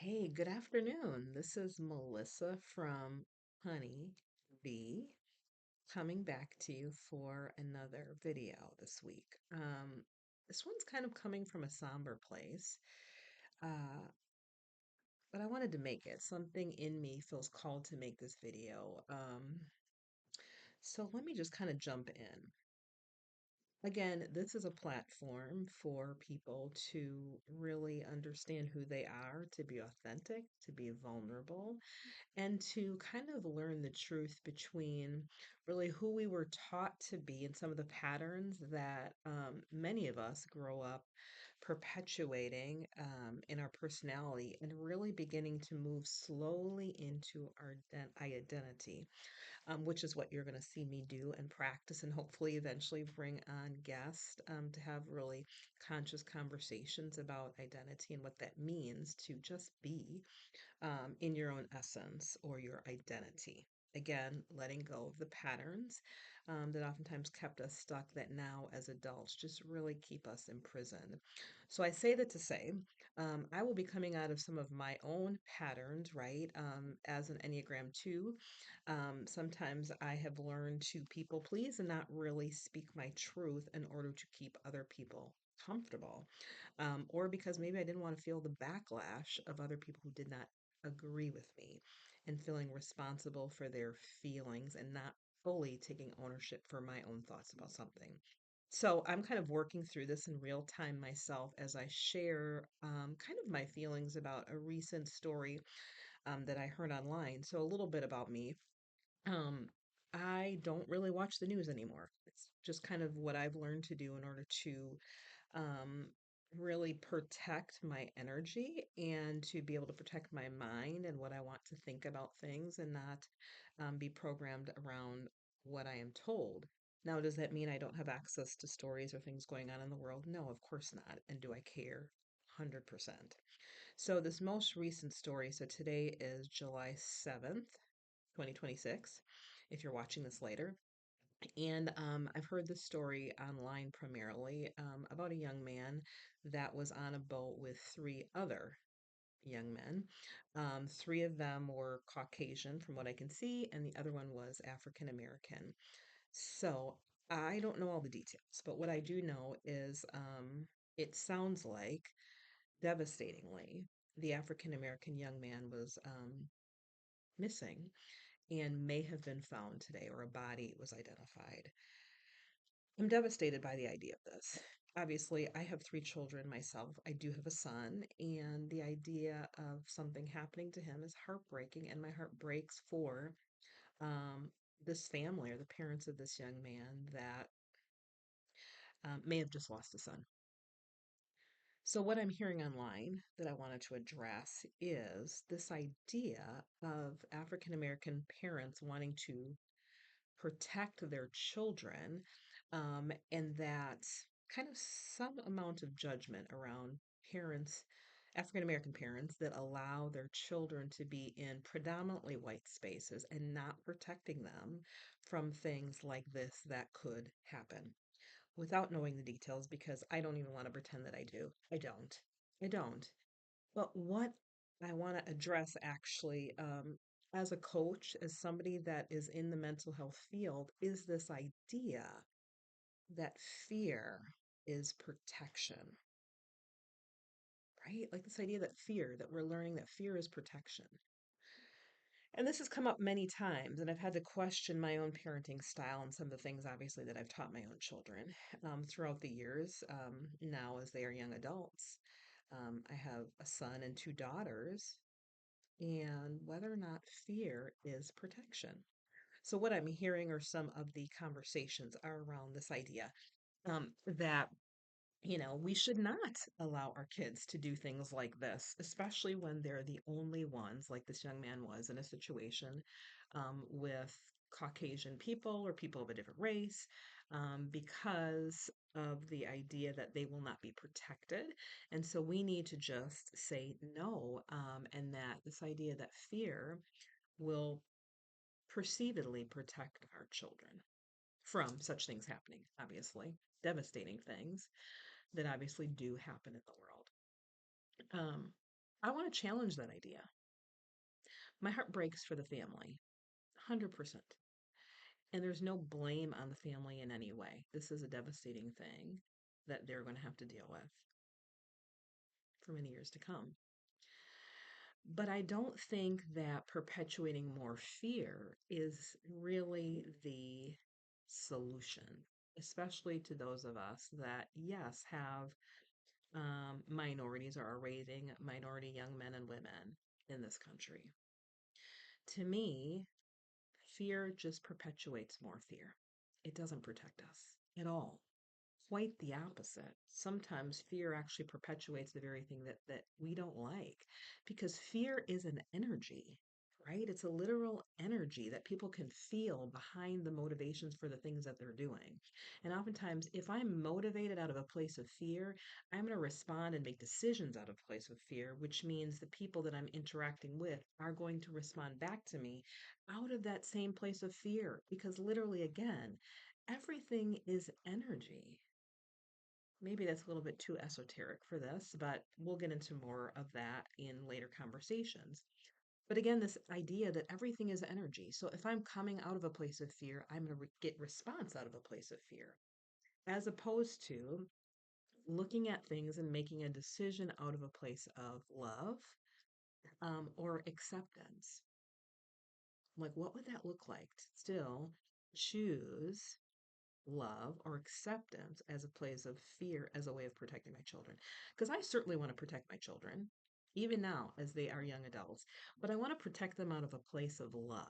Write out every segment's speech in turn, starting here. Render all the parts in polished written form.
Hey, good afternoon. This is Melissa from Honey Bee coming back to you for another video this week. This one's kind of coming from a somber place, uh, but I wanted to make it. Something in me feels called to make this video. So let me just kind of jump in. Again, this is a platform for people to really understand who they are, to be authentic, to be vulnerable, and to kind of learn the truth between really who we were taught to be and some of the patterns that many of us grow up perpetuating in our personality and really beginning to move slowly into our identity, which is what you're going to see me do and practice and hopefully eventually bring on guests to have really conscious conversations about identity and what that means to just be in your own essence or your identity. Again, letting go of the patterns that oftentimes kept us stuck, that now as adults just really keep us imprisoned. So I say that to say, I will be coming out of some of my own patterns, right? As an Enneagram 2, sometimes I have learned to people please and not really speak my truth in order to keep other people comfortable, or because maybe I didn't want to feel the backlash of other people who did not agree with me and feeling responsible for their feelings and not fully taking ownership for my own thoughts about something. So I'm kind of working through this in real time myself as I share kind of my feelings about a recent story that I heard online. So a little bit about me. Um, I don't really watch the news anymore. It's just kind of what I've learned to do in order to um, really protect my energy and to be able to protect my mind and what I want to think about things and not be programmed around what I am told. Now, does that mean I don't have access to stories or things going on in the world? No, of course not. And do I care? 100%. So, this most recent story, so today is July 7th, 2026, if you're watching this later. And I've heard this story online primarily about a young man that was on a boat with three other young men. Three of them were Caucasian, from what I can see, and the other one was African American. So I don't know all the details, but what I do know is it sounds like, devastatingly, the African American young man was missing and may have been found today, or a body was identified. I'm devastated by the idea of this. Obviously, I have three children myself. I do have a son, and the idea of something happening to him is heartbreaking, and my heart breaks for this family or the parents of this young man that may have just lost a son. So, what I'm hearing online that I wanted to address is this idea of African American parents wanting to protect their children, and that kind of some amount of judgment around parents, African American parents, that allow their children to be in predominantly white spaces and not protecting them from things like this that could happen without knowing the details because I don't even want to pretend that I do. I don't. I don't. But what I want to address actually, as a coach, as somebody that is in the mental health field, is this idea that fear is protection, right? Like this idea that fear, that we're learning that fear is protection. And this has come up many times, and I've had to question my own parenting style and some of the things, obviously, that I've taught my own children throughout the years, now as they are young adults. I have a son and two daughters, and whether or not fear is protection. So, what I'm hearing are some of the conversations are around this idea that we should not allow our kids to do things like this, especially when they're the only ones, like this young man was in a situation with Caucasian people or people of a different race, because of the idea that they will not be protected. And so we need to just say no, and that this idea that fear will perceivedly protect our children from such things happening, obviously, devastating things that obviously do happen in the world. Um, I want to challenge that idea. My heart breaks for the family, 100%. And there's no blame on the family in any way. This is a devastating thing that they're going to have to deal with for many years to come. But I don't think that perpetuating more fear is really the solution, especially to those of us that, yes, have minorities or are raising minority young men and women in this country. To me, fear just perpetuates more fear. It doesn't protect us at all. Quite the opposite. Sometimes fear actually perpetuates the very thing that we don't like because fear is an energy, right? It's a literal energy that people can feel behind the motivations for the things that they're doing. And oftentimes, if I'm motivated out of a place of fear, I'm going to respond and make decisions out of a place of fear, which means the people that I'm interacting with are going to respond back to me out of that same place of fear because literally, again, everything is energy. Maybe that's a little bit too esoteric for this, but we'll get into more of that in later conversations. But again, this idea that everything is energy. So if I'm coming out of a place of fear, I'm going to get response out of a place of fear, as opposed to looking at things and making a decision out of a place of love or acceptance. Like, what would that look like to still choose love or acceptance as a place of fear as a way of protecting my children. Because I certainly want to protect my children, even now as they are young adults, but I want to protect them out of a place of love.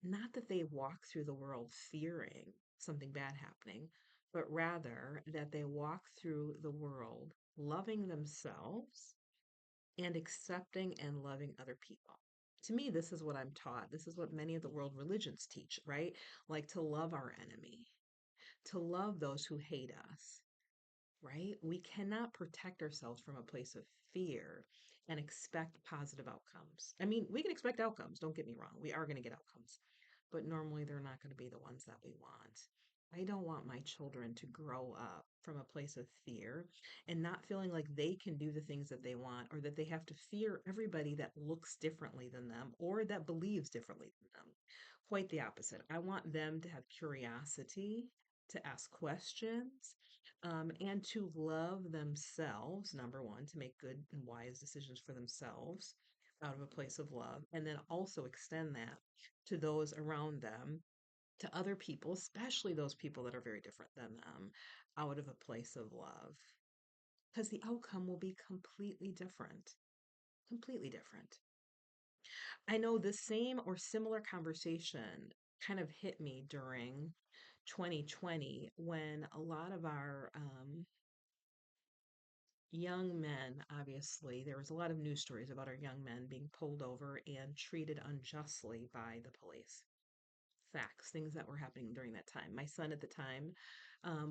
Not that they walk through the world fearing something bad happening, but rather that they walk through the world loving themselves and accepting and loving other people. To me, this is what I'm taught. This is what many of the world religions teach, right? Like to love our enemy, to love those who hate us, right? We cannot protect ourselves from a place of fear and expect positive outcomes. I mean, we can expect outcomes, don't get me wrong. We are going to get outcomes, but normally they're not going to be the ones that we want. I don't want my children to grow up from a place of fear and not feeling like they can do the things that they want or that they have to fear everybody that looks differently than them or that believes differently than them. Quite the opposite. I want them to have curiosity, to ask questions, and to love themselves, number one, to make good and wise decisions for themselves out of a place of love, and then also extend that to those around them, to other people, especially those people that are very different than them, out of a place of love. Because the outcome will be completely different. Completely different. I know the same or similar conversation kind of hit me during 2020 when a lot of our young men, obviously, there was a lot of news stories about our young men being pulled over and treated unjustly by the police. Facts, things that were happening during that time. My son at the time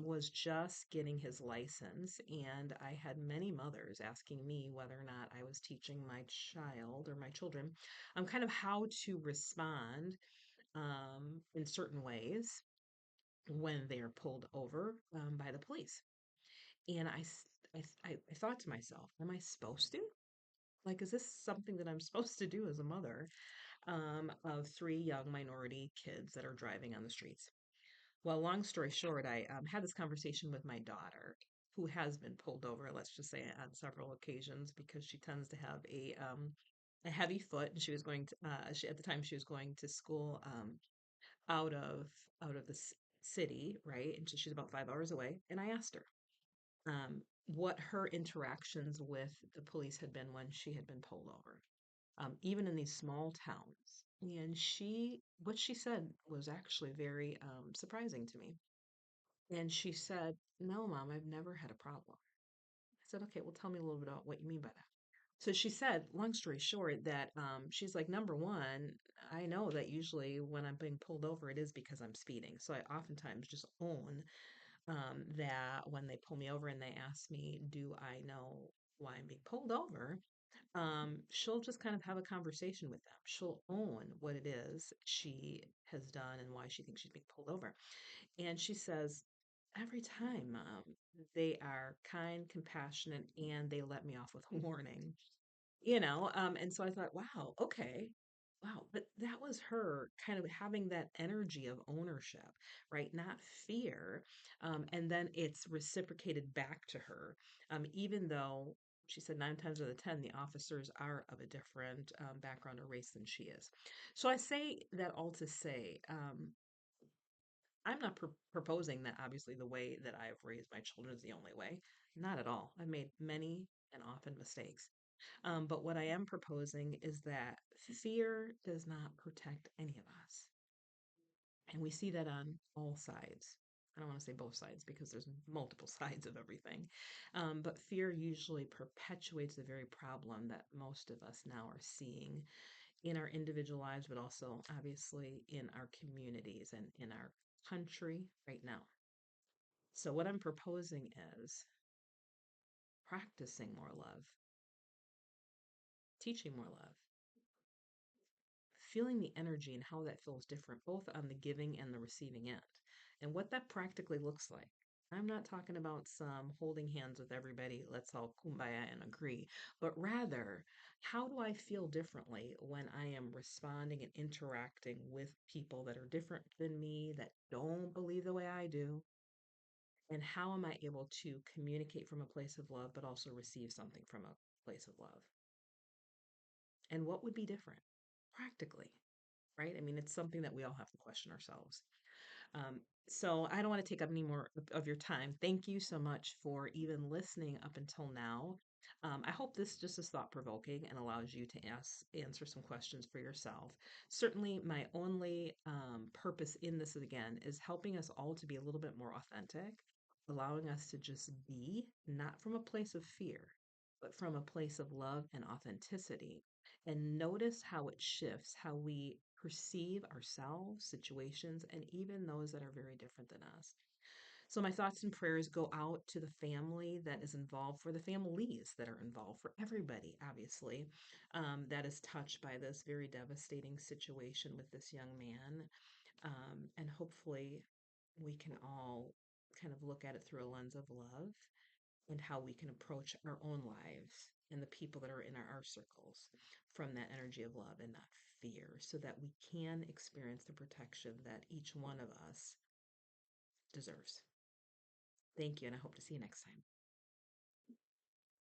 was just getting his license, and I had many mothers asking me whether or not I was teaching my child or my children kind of how to respond in certain ways when they are pulled over by the police. And I thought to myself, am I supposed to? Like, is this something that I'm supposed to do as a mother of three young minority kids that are driving on the streets? Well, long story short, I had this conversation with my daughter, who has been pulled over, let's just say, on several occasions because she tends to have a heavy foot, and she was going to at the time she was going to school out of the city, right? And she's about 5 hours away. And I asked her what her interactions with the police had been when she had been pulled over, even in these small towns. And what she said was actually very surprising to me. And she said, "No, Mom, I've never had a problem." I said, "Okay, well, tell me a little bit about what you mean by that." So she said, long story short, that she's like, number one, I know that usually when I'm being pulled over, it is because I'm speeding. So I oftentimes just own that when they pull me over and they ask me, do I know why I'm being pulled over? She'll just kind of have a conversation with them. She'll own what it is she has done and why she thinks she's being pulled over. And she says, every time, they are kind, compassionate, and they let me off with a warning. And so I thought, wow, okay. Wow, but that was her kind of having that energy of ownership, right? Not fear. And then it's reciprocated back to her, even though she said 9 times out of 10, the officers are of a different background or race than she is. So I say that all to say, I'm not proposing that obviously the way that I've raised my children is the only way. Not at all. I've made many and often mistakes. But what I am proposing is that fear does not protect any of us. And we see that on all sides. I don't want to say both sides because there's multiple sides of everything. But fear usually perpetuates the very problem that most of us now are seeing in our individual lives, but also obviously in our communities and in our country right now. So, what I'm proposing is practicing more love, teaching more love, feeling the energy and how that feels different, both on the giving and the receiving end, and what that practically looks like. I'm not talking about some holding hands with everybody, let's all kumbaya and agree, but rather, how do I feel differently when I am responding and interacting with people that are different than me, that don't believe the way I do? And how am I able to communicate from a place of love, but also receive something from a place of love? And what would be different practically? Right? I mean, it's something that we all have to question ourselves. So I don't want to take up any more of your time. Thank you so much for even listening up until now. I hope this just is thought provoking and allows you to answer some questions for yourself. Certainly, my only purpose in this again is helping us all to be a little bit more authentic, allowing us to just be, not from a place of fear, but from a place of love and authenticity, and notice how it shifts how we perceive ourselves, situations, and even those that are very different than us. So, my thoughts and prayers go out to the family that is involved, for the families that are involved, for everybody, obviously, that is touched by this very devastating situation with this young man. And hopefully, we can all kind of look at it through a lens of love and how we can approach our own lives and the people that are in our circles from that energy of love and not fear, so that we can experience the protection that each one of us deserves. Thank you, and I hope to see you next time.